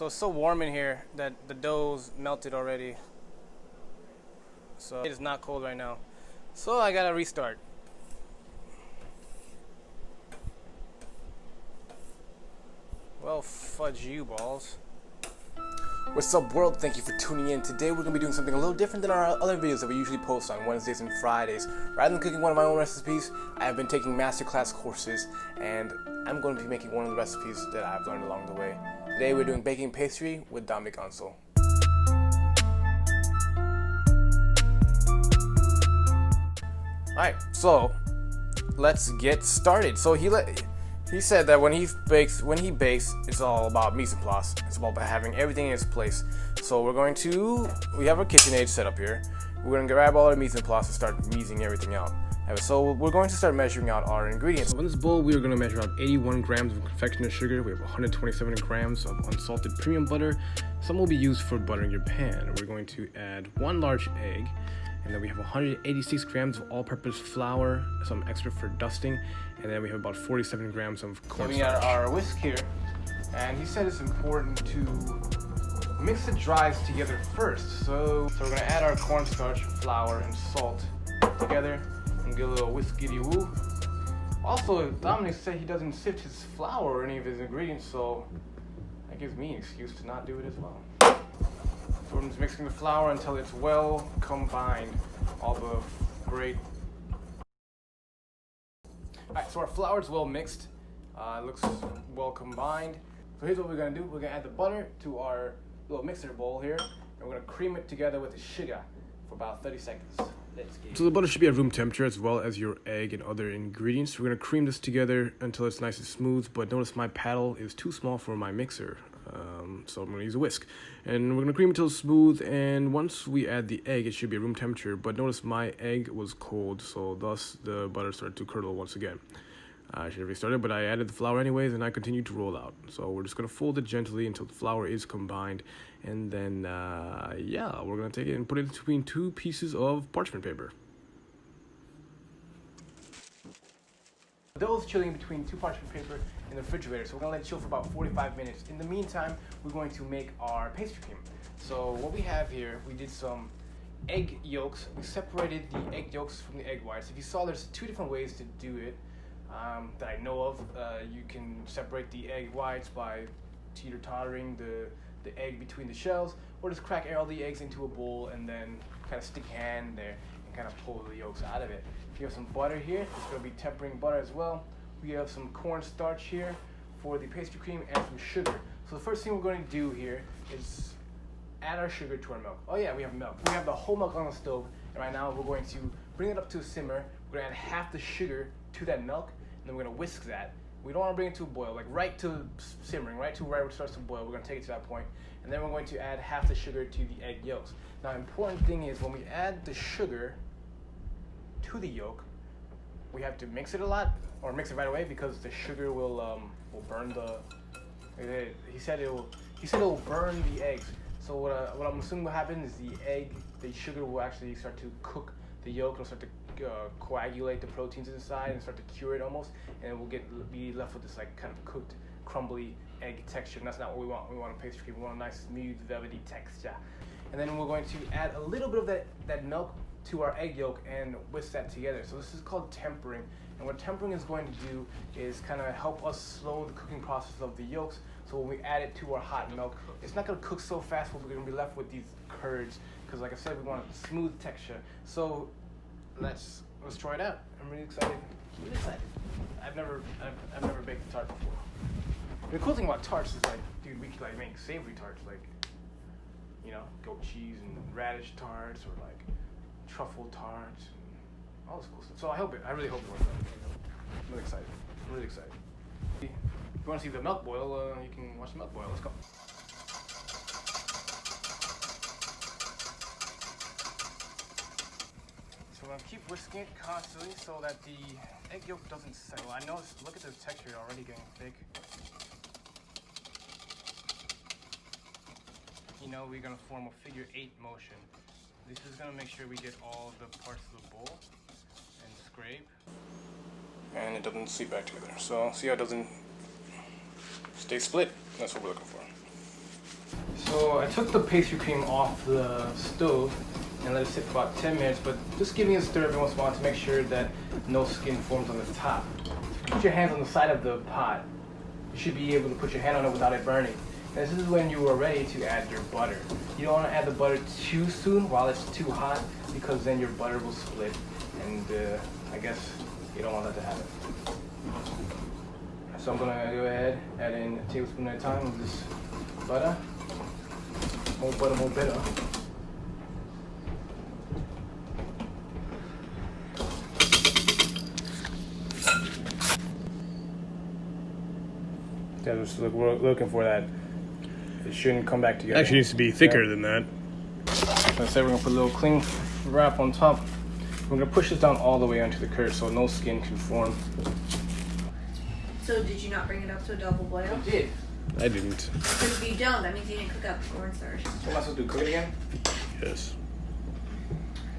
So it's so warm in here that the dough's melted already. So it is not cold right now. So I gotta restart. Well, fudge you balls. What's up, world? Thank you for tuning in. Today we're going to be doing something a little different than our other videos that we usually post on Wednesdays and Fridays. Rather than cooking one of my own recipes, I have been taking Masterclass courses, and I'm going to be making one of the recipes that I've learned along the way. Today we're doing baking pastry with Domique Ansel. Alright, so let's get started. So he said that when he bakes, it's all about mise en place. It's about having everything in its place. So we have our KitchenAid set up here. We're gonna grab all our mise en place and start measuring everything out. So we're going to start measuring out our ingredients. So in this bowl, we are gonna measure out 81 grams of confectioner sugar. We have 127 grams of unsalted premium butter. Some will be used for buttering your pan. We're going to add 1 large egg. And then we have 186 grams of all-purpose flour, some extra for dusting, and then we have about 47 grams of cornstarch. We got our whisk here, and he said it's important to mix the dries together first. So we're gonna add our cornstarch, flour, and salt together and get a little whiskity woo. Also, Domique said he doesn't sift his flour or any of his ingredients, so that gives me an excuse to not do it as well. So we're just mixing the flour until it's well combined. All the great. Alright, so our flour is well mixed. It looks well combined. So here's what we're gonna do. We're gonna add the butter to our little mixer bowl here, and we're gonna cream it together with the sugar for about 30 seconds. Let's get it. So the butter should be at room temperature as well as your egg and other ingredients. We're gonna cream this together until it's nice and smooth, but notice my paddle is too small for my mixer. So I'm going to use a whisk, and we're going to cream it until it's smooth, and once we add the egg, it should be at room temperature, but notice my egg was cold, so thus the butter started to curdle once again. I should have restarted, but I added the flour anyways, and I continued to roll out. So we're just going to fold it gently until the flour is combined, and then, we're going to take it and put it between 2 pieces of parchment paper. The dough is chilling between 2 parchment paper in the refrigerator, so we're gonna let it chill for about 45 minutes. In the meantime, we're going to make our pastry cream. So what we have here, we did some egg yolks. We separated the egg yolks from the egg whites. If you saw, there's 2 different ways to do it that I know of. You can separate the egg whites by teeter-tottering the egg between the shells, or just crack all the eggs into a bowl and then kind of stick your hand there and kind of pull the yolks out of it. We have some butter here. It's going to be tempering butter as well. We have some cornstarch here for the pastry cream and some sugar. So the first thing we're going to do here is add our sugar to our milk. Oh yeah, we have milk. We have the whole milk on the stove, and right now we're going to bring it up to a simmer. We're going to add half the sugar to that milk, and then we're going to whisk that. We don't want to bring it to a boil, like right to simmering, right when it starts to boil. We're going to take it to that point, and then we're going to add half the sugar to the egg yolks. Now, important thing is when we add the sugar to the yolk, we have to mix it a lot, or mix it right away, because the sugar will burn the. He said it will burn the eggs. So what I'm assuming will happen is the sugar will actually start to cook the yolk. It'll start to coagulate the proteins inside and start to cure it almost, and we'll be left with this like kind of cooked, crumbly egg texture. And that's not what we want. We want a pastry cream. We want a nice, smooth, velvety texture. And then we're going to add a little bit of that milk to our egg yolk and whisk that together. So this is called tempering. And what tempering is going to do is kind of help us slow the cooking process of the yolks. So when we add it to our hot milk, it's not going to cook so fast, we're going to be left with these curds. Because like I said, we want a smooth texture. So let's try it out. I'm really excited. Really excited. I've never baked a tart before. The cool thing about tarts is like, dude, we can like make savory tarts, like, you know, goat cheese and radish tarts, or like truffle tarts, and all this cool stuff. So I really hope it works out. I'm really excited. I'm really excited. If you want to see the milk boil, you can watch the milk boil. Let's go. So I'm gonna keep whisking it constantly so that the egg yolk doesn't settle. I noticed, look at the texture already getting thick. You know, we're gonna form a figure 8 motion. This is gonna make sure we get all the parts of the bowl and scrape. And it doesn't seep back together. So see how it doesn't stay split? That's what we're looking for. So I took the pastry cream off the stove and let it sit for about 10 minutes, but just giving it a stir every once in a while to make sure that no skin forms on the top. Put your hands on the side of the pot. You should be able to put your hand on it without it burning. And this is when you are ready to add your butter. You don't want to add the butter too soon while it's too hot, because then your butter will split, and I guess you don't want that to happen. So I'm gonna go ahead, add in a tablespoon at a time of this butter. More butter, more better. Yeah, just we're looking for that. It shouldn't come back together. Actually needs to be thicker than that. So I said we're gonna put a little cling wrap on top. We're gonna push this down all the way onto the curd so no skin can form. So did you not bring it up to a double boil? I did. I didn't. Because if you don't, that means you didn't cook up the cornstarch. What am I supposed to do? Cook it again? Yes.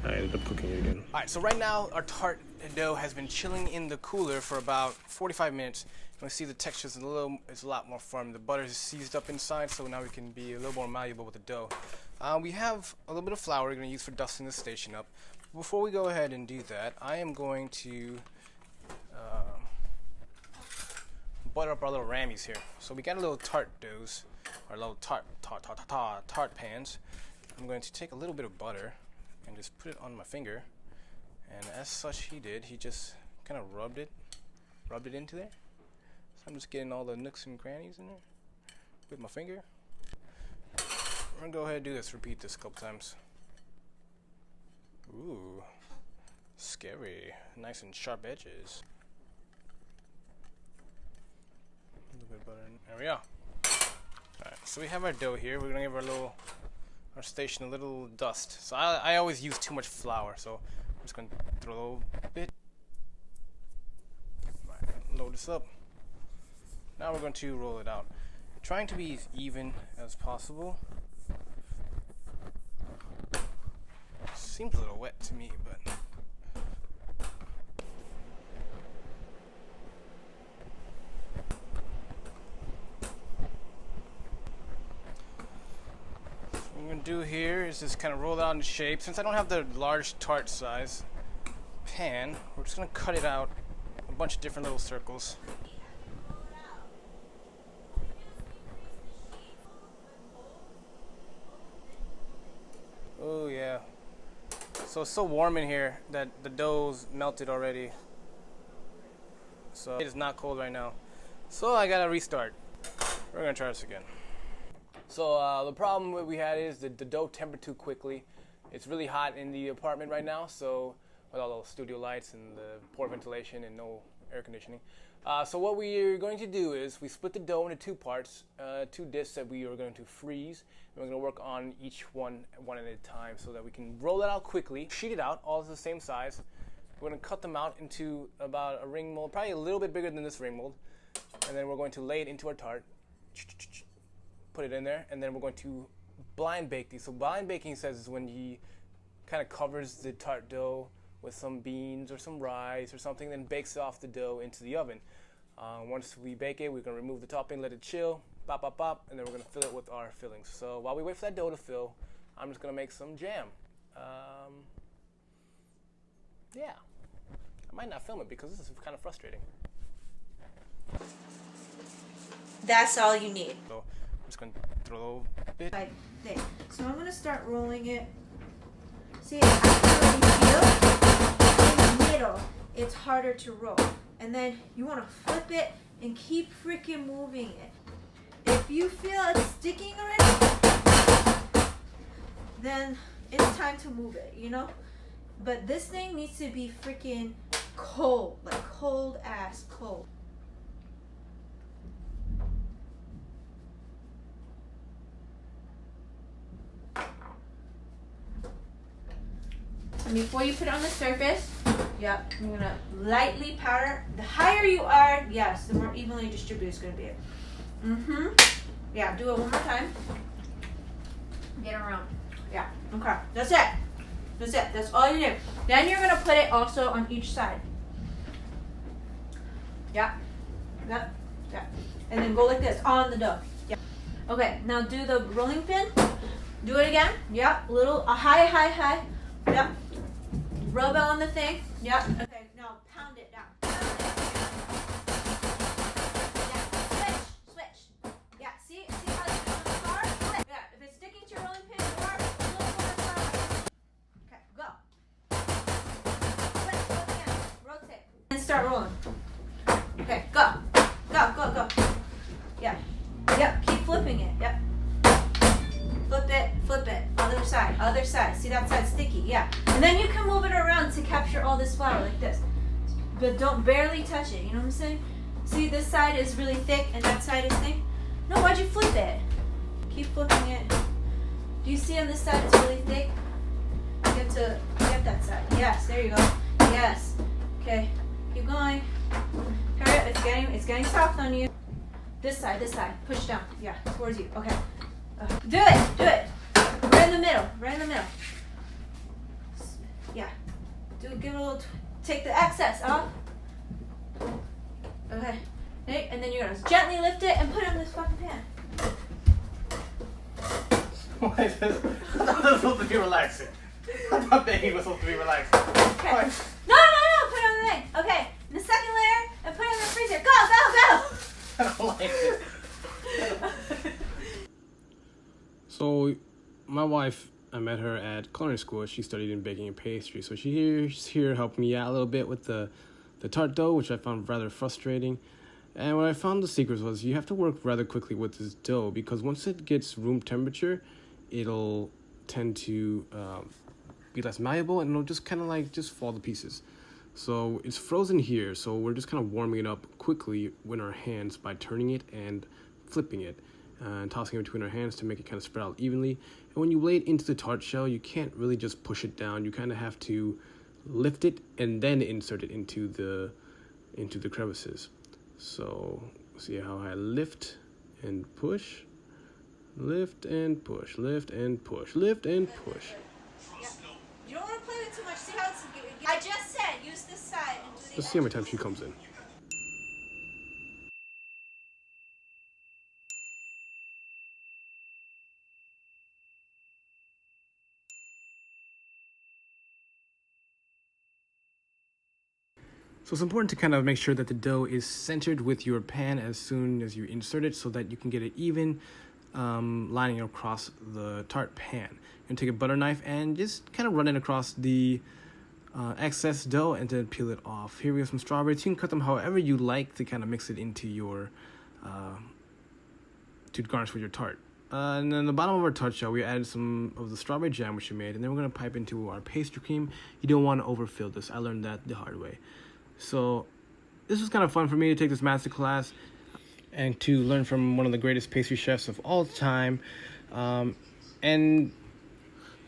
I ended up cooking it again. Alright, so right now our tart dough has been chilling in the cooler for about 45 minutes. You can see the texture is a lot more firm. The butter is seized up inside, so now we can be a little more malleable with the dough. We have a little bit of flour we're going to use for dusting the station up. Before we go ahead and do that, I am going to butter up our little rammies here. So we got a little tart doughs, our little tart pans. I'm going to take a little bit of butter and just put it on my finger, and as such he did. He just kind of rubbed it into there. So I'm just getting all the nooks and crannies in there with my finger. We're gonna go ahead and do this, repeat this a couple times. Ooh, scary, nice and sharp edges. A little bit of butter in. There we go. Alright, so we have our dough here. We're gonna give our station a little dust. So I always use too much flour, so I'm just gonna throw a little bit. Right, load this up. Now we're going to roll it out, trying to be as even as possible. Seems a little wet to me, but what I'm going to do here is just kind of roll it out into shape. Since I don't have the large tart size pan, we're just going to cut it out a bunch of different little circles. Oh yeah. So it's so warm in here that the dough's melted already. So it is not cold right now. So I gotta restart. We're gonna try this again. So the problem we had is that the dough tempered too quickly. It's really hot in the apartment right now, so with all those studio lights and the poor ventilation and no air conditioning. So what we're going to do is we split the dough into two parts, two discs that we are going to freeze. And we're going to work on each one at a time so that we can roll it out quickly, sheet it out, all the same size. We're going to cut them out into about a ring mold, probably a little bit bigger than this ring mold. And then we're going to lay it into our tart, put it in there, and then we're going to blind bake these. So blind baking says is when he kind of covers the tart dough with some beans or some rice or something, then bakes off the dough into the oven. Once we bake it, we're going to remove the topping, let it chill, pop, pop, pop, and then we're going to fill it with our fillings. So while we wait for that dough to fill, I'm just going to make some jam. Yeah, I might not film it because this is kind of frustrating. That's all you need. So I'm just going to throw a little bit. So I'm going to start rolling it. See, I can already feel in the middle it's harder to roll. And then you want to flip it and keep freaking moving it. If you feel it's sticking already, then it's time to move it, you know? But this thing needs to be freaking cold, like cold ass cold. And before you put it on the surface, yep, I'm gonna lightly powder. The higher you are, yes, the more evenly distributed it's gonna be. Yeah, do it one more time. Get around. Yeah, okay, that's it. That's it, that's all you do. Then you're gonna put it also on each side. Yeah, and then go like this on the dough. Yeah. Okay, now do the rolling pin. Do it again. Yep. A high, high, high. Yep. Rub it on the thing. Yep. Okay, now pound it down. Pound it. Yeah. Switch. Yeah, see how it's on the star? Yeah, if it's sticking to your rolling pin, you are a little more star. Okay, go. Switch again. Rotate. And start rolling. Okay, go. Go. Yeah. Yep, keep flipping it. Yep. Flip it. Other side. See that side sticky? Yeah. And then you can move it around to capture all this flour like this. But don't barely touch it, you know what I'm saying? See, this side is really thick and that side is thin. No, why'd you flip it? Keep flipping it. Do you see on this side it's really thick? You have to get that side. Yes, there you go. Yes. Okay. Keep going. Hurry up, it's getting soft on you. This side. Push down. Yeah, towards you. Okay. Do it. Right in the middle. Yeah. Give it a little. Take the excess off. Okay. And then you're gonna gently lift it and put it in this fucking pan. Why is this? I thought this was supposed to be relaxing. I thought baking was supposed to be relaxing. Okay. No. Put it on the thing. Okay. And the second layer and put it in the freezer. Go. I don't like it. So, my wife, I met her at culinary school. She studied in baking and pastry. So she's here helping me out a little bit with the tart dough, which I found rather frustrating. And what I found the secret was you have to work rather quickly with this dough because once it gets room temperature, it'll tend to be less malleable and it'll just kind of just fall to pieces. So it's frozen here, so we're just kind of warming it up quickly with our hands by turning it and flipping it and tossing it between our hands to make it kind of spread out evenly. And when you lay it into the tart shell, you can't really just push it down. You kind of have to lift it and then insert it into the crevices. So see how I lift and push, lift and push, lift and push, lift and push. Yeah. You don't want to play with it too much. See how it's. I just said use this side and do the. Let's see how many times she comes in. So it's important to kind of make sure that the dough is centered with your pan as soon as you insert it so that you can get it even lining across the tart pan. And take a butter knife and just kind of run it across the excess dough and then peel it off. Here we have some strawberries. You can cut them however you like to kind of mix it into your, to garnish with your tart. And then the bottom of our tart shell, we added some of the strawberry jam which we made, and then we're going to pipe into our pastry cream. You don't want to overfill this. I learned that the hard way. So this was kind of fun for me to take this masterclass and to learn from one of the greatest pastry chefs of all time. And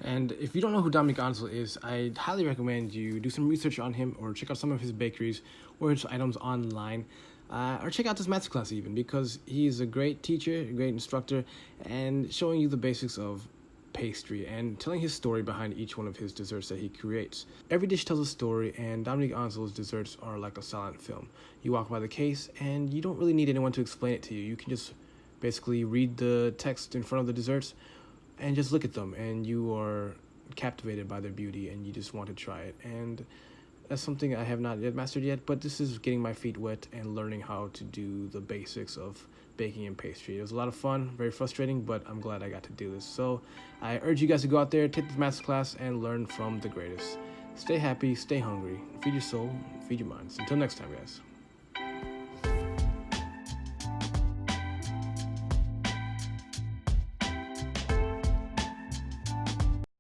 if you don't know who Domique Ansel is, I highly recommend you do some research on him or check out some of his bakeries or his items online. Or check out this masterclass even, because he's a great teacher, a great instructor, and showing you the basics of pastry and telling his story behind each one of his desserts that he creates. Every dish tells a story, and Domique Ansel's desserts are like a silent film. You walk by the case, and you don't really need anyone to explain it to you. You can just basically read the text in front of the desserts and just look at them, and you are captivated by their beauty, and you just want to try it. And that's something I have not yet mastered yet, but this is getting my feet wet and learning how to do the basics of baking and pastry. It was a lot of fun, very frustrating, but I'm glad I got to do this. So I urge you guys to go out there, take this masterclass, and learn from the greatest. Stay happy, stay hungry, feed your soul, feed your minds. Until next time, guys.